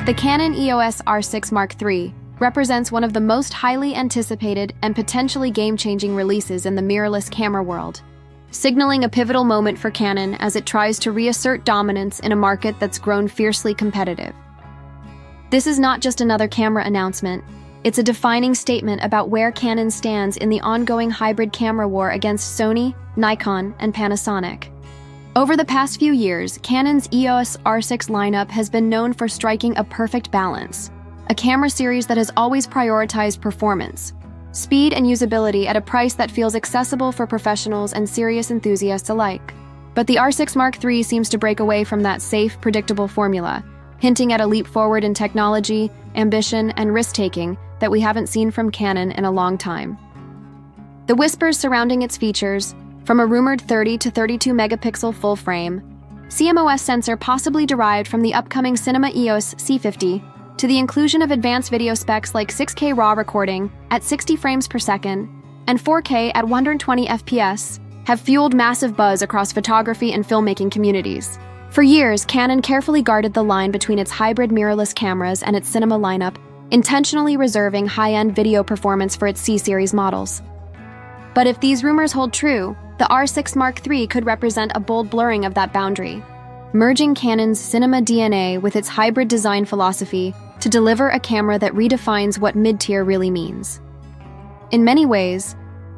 The Canon EOS R6 Mark III represents one of the most highly anticipated and potentially game-changing releases in the mirrorless camera world, signaling a pivotal moment for Canon as it tries to reassert dominance in a market that's grown fiercely competitive. This is not just another camera announcement, it's a defining statement about where Canon stands in the ongoing hybrid camera war against Sony, Nikon, and Panasonic. Over the past few years, Canon's EOS R6 lineup has been known for striking a perfect balance, a camera series that has always prioritized performance, speed, and usability at a price that feels accessible for professionals and serious enthusiasts alike. But the R6 Mark III seems to break away from that safe, predictable formula, hinting at a leap forward in technology, ambition, and risk-taking that we haven't seen from Canon in a long time. The whispers surrounding its features, from a rumored 30 to 32 megapixel full-frame CMOS sensor possibly derived from the upcoming Cinema EOS C50, to the inclusion of advanced video specs like 6K RAW recording at 60 frames per second and 4K at 120 FPS, have fueled massive buzz across photography and filmmaking communities. For years, Canon carefully guarded the line between its hybrid mirrorless cameras and its cinema lineup, intentionally reserving high-end video performance for its C-series models. But if these rumors hold true, the R6 Mark III could represent a bold blurring of that boundary, merging Canon's cinema DNA with its hybrid design philosophy to deliver a camera that redefines what mid-tier really means. In many ways,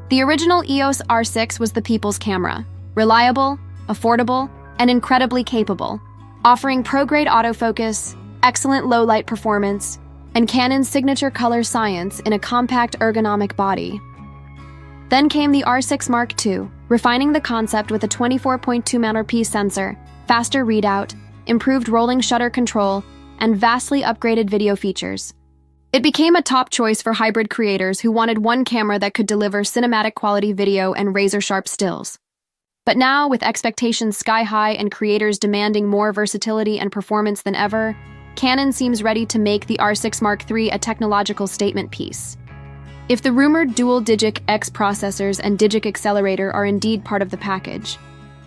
the original EOS R6 was the people's camera, reliable, affordable, and incredibly capable, offering pro-grade autofocus, excellent low-light performance, and Canon's signature color science in a compact ergonomic body. Then came the R6 Mark II, refining the concept with a 24.2-megapixel sensor, faster readout, improved rolling shutter control, and vastly upgraded video features. It became a top choice for hybrid creators who wanted one camera that could deliver cinematic quality video and razor-sharp stills. But now, with expectations sky-high and creators demanding more versatility and performance than ever, Canon seems ready to make the R6 Mark III a technological statement piece. If the rumored dual Digic X processors and Digic accelerator are indeed part of the package,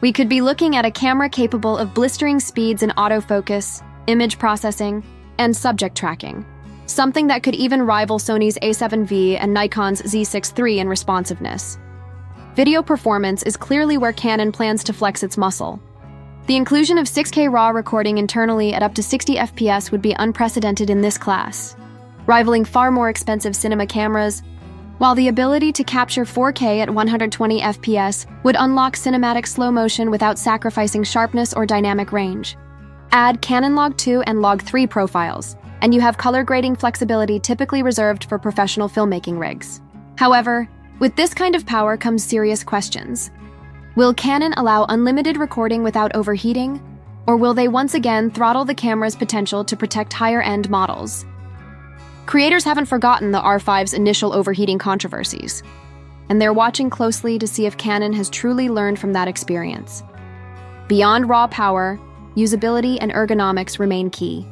we could be looking at a camera capable of blistering speeds in autofocus, image processing, and subject tracking, something that could even rival Sony's A7V and Nikon's Z6 III in responsiveness. Video performance is clearly where Canon plans to flex its muscle. The inclusion of 6K RAW recording internally at up to 60 FPS would be unprecedented in this class, rivaling far more expensive cinema cameras, while the ability to capture 4K at 120 FPS would unlock cinematic slow motion without sacrificing sharpness or dynamic range. Add Canon Log 2 and Log 3 profiles, and you have color grading flexibility typically reserved for professional filmmaking rigs. However, with this kind of power comes serious questions. Will Canon allow unlimited recording without overheating, or will they once again throttle the camera's potential to protect higher-end models? Creators haven't forgotten the R5's initial overheating controversies, and they're watching closely to see if Canon has truly learned from that experience. Beyond raw power, usability and ergonomics remain key.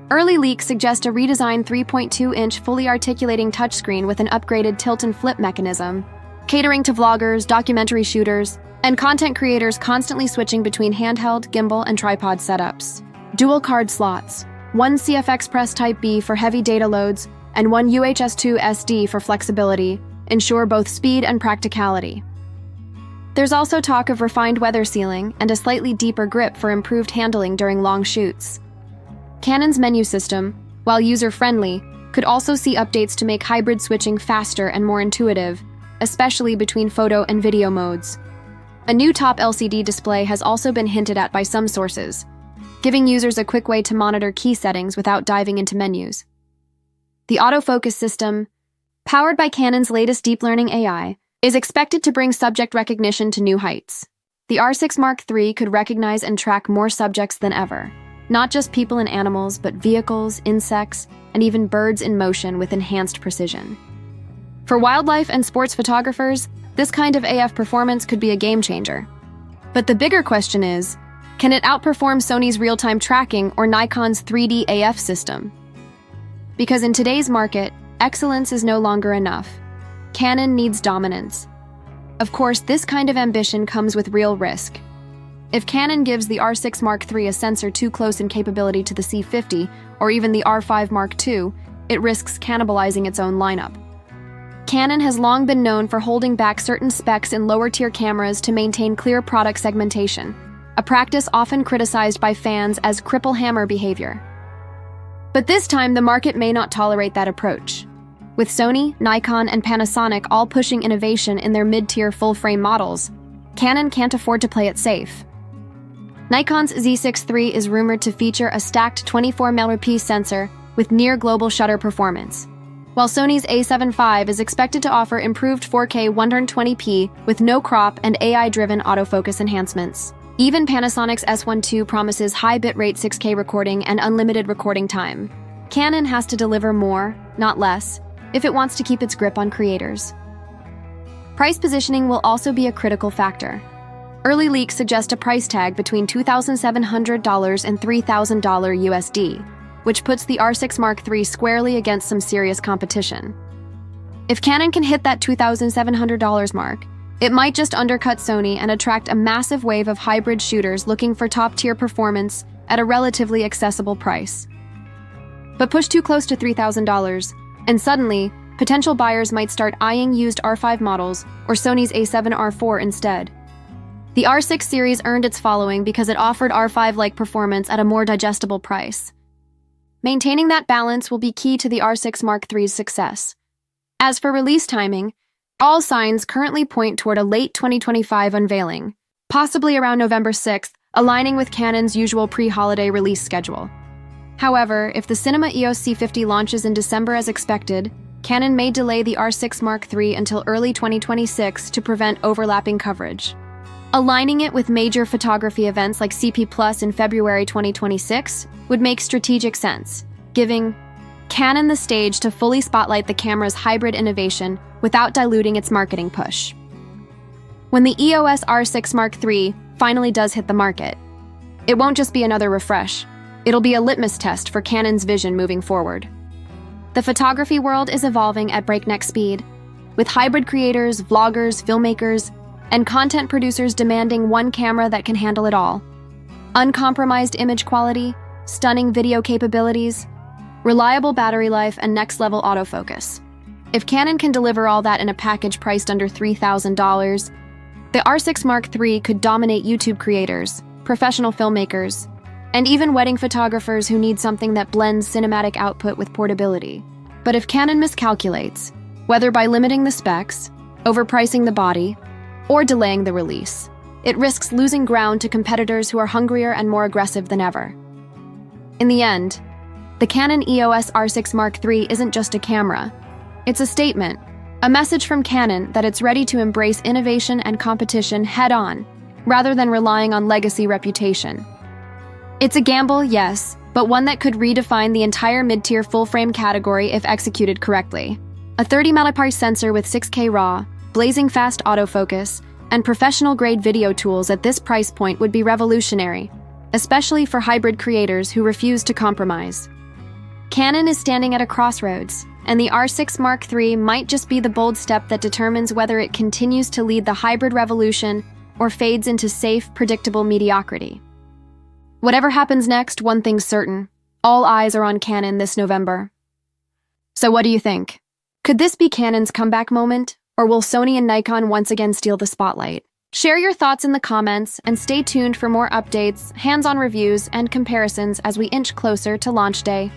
Early leaks suggest a redesigned 3.2-inch fully articulating touchscreen with an upgraded tilt and flip mechanism, catering to vloggers, documentary shooters, and content creators constantly switching between handheld, gimbal, and tripod setups. Dual card slots, one CF Express Type B for heavy data loads, and one UHS-2 SD for flexibility, ensure both speed and practicality. There's also talk of refined weather sealing and a slightly deeper grip for improved handling during long shoots. Canon's menu system, while user-friendly, could also see updates to make hybrid switching faster and more intuitive, especially between photo and video modes. A new top LCD display has also been hinted at by some sources, giving users a quick way to monitor key settings without diving into menus. The autofocus system, powered by Canon's latest deep learning AI, is expected to bring subject recognition to new heights. The R6 Mark III could recognize and track more subjects than ever, not just people and animals, but vehicles, insects, and even birds in motion with enhanced precision. For wildlife and sports photographers, this kind of AF performance could be a game changer. But the bigger question is, can it outperform Sony's real-time tracking or Nikon's 3D AF system? Because in today's market, excellence is no longer enough. Canon needs dominance. Of course, this kind of ambition comes with real risk. If Canon gives the R6 Mark III a sensor too close in capability to the C50, or even the R5 Mark II, it risks cannibalizing its own lineup. Canon has long been known for holding back certain specs in lower-tier cameras to maintain clear product segmentation, a practice often criticized by fans as cripple hammer behavior. But this time, the market may not tolerate that approach. With Sony, Nikon, and Panasonic all pushing innovation in their mid-tier full-frame models, Canon can't afford to play it safe. Nikon's Z6 III is rumored to feature a stacked 24-megapixel sensor with near-global shutter performance, while Sony's A7 V is expected to offer improved 4K 120p with no crop and AI-driven autofocus enhancements. Even Panasonic's S1 II promises high bitrate 6K recording and unlimited recording time. Canon has to deliver more, not less, if it wants to keep its grip on creators. Price positioning will also be a critical factor. Early leaks suggest a price tag between $2,700 and $3,000 USD, which puts the R6 Mark III squarely against some serious competition. If Canon can hit that $2,700 mark, it might just undercut Sony and attract a massive wave of hybrid shooters looking for top-tier performance at a relatively accessible price. But push too close to $3,000, and suddenly, potential buyers might start eyeing used R5 models or Sony's A7 R4 instead. The R6 series earned its following because it offered R5-like performance at a more digestible price. Maintaining that balance will be key to the R6 Mark III's success. As for release timing, all signs currently point toward a late 2025 unveiling, possibly around November 6th, aligning with Canon's usual pre-holiday release schedule. However, if the Cinema EOS C50 launches in December as expected, Canon may delay the R6 Mark III until early 2026 to prevent overlapping coverage. Aligning it with major photography events like CP Plus in February 2026 would make strategic sense, giving Canon the stage to fully spotlight the camera's hybrid innovation without diluting its marketing push. When the EOS R6 Mark III finally does hit the market, it won't just be another refresh. It'll be a litmus test for Canon's vision moving forward. The photography world is evolving at breakneck speed, with hybrid creators, vloggers, filmmakers, and content producers demanding one camera that can handle it all. Uncompromised image quality, stunning video capabilities, reliable battery life, and next-level autofocus. If Canon can deliver all that in a package priced under $3,000, the R6 Mark III could dominate YouTube creators, professional filmmakers, and even wedding photographers who need something that blends cinematic output with portability. But if Canon miscalculates, whether by limiting the specs, overpricing the body, or delaying the release, it risks losing ground to competitors who are hungrier and more aggressive than ever. In the end, the Canon EOS R6 Mark III isn't just a camera. It's a statement, a message from Canon that it's ready to embrace innovation and competition head-on, rather than relying on legacy reputation. It's a gamble, yes, but one that could redefine the entire mid-tier full-frame category if executed correctly. A 30-megapixel sensor with 6K RAW, blazing fast autofocus, and professional-grade video tools at this price point would be revolutionary, especially for hybrid creators who refuse to compromise. Canon is standing at a crossroads, and the R6 Mark III might just be the bold step that determines whether it continues to lead the hybrid revolution or fades into safe, predictable mediocrity. Whatever happens next, one thing's certain: all eyes are on Canon this November. So what do you think? Could this be Canon's comeback moment, or will Sony and Nikon once again steal the spotlight? Share your thoughts in the comments, and stay tuned for more updates, hands-on reviews, and comparisons as we inch closer to launch day.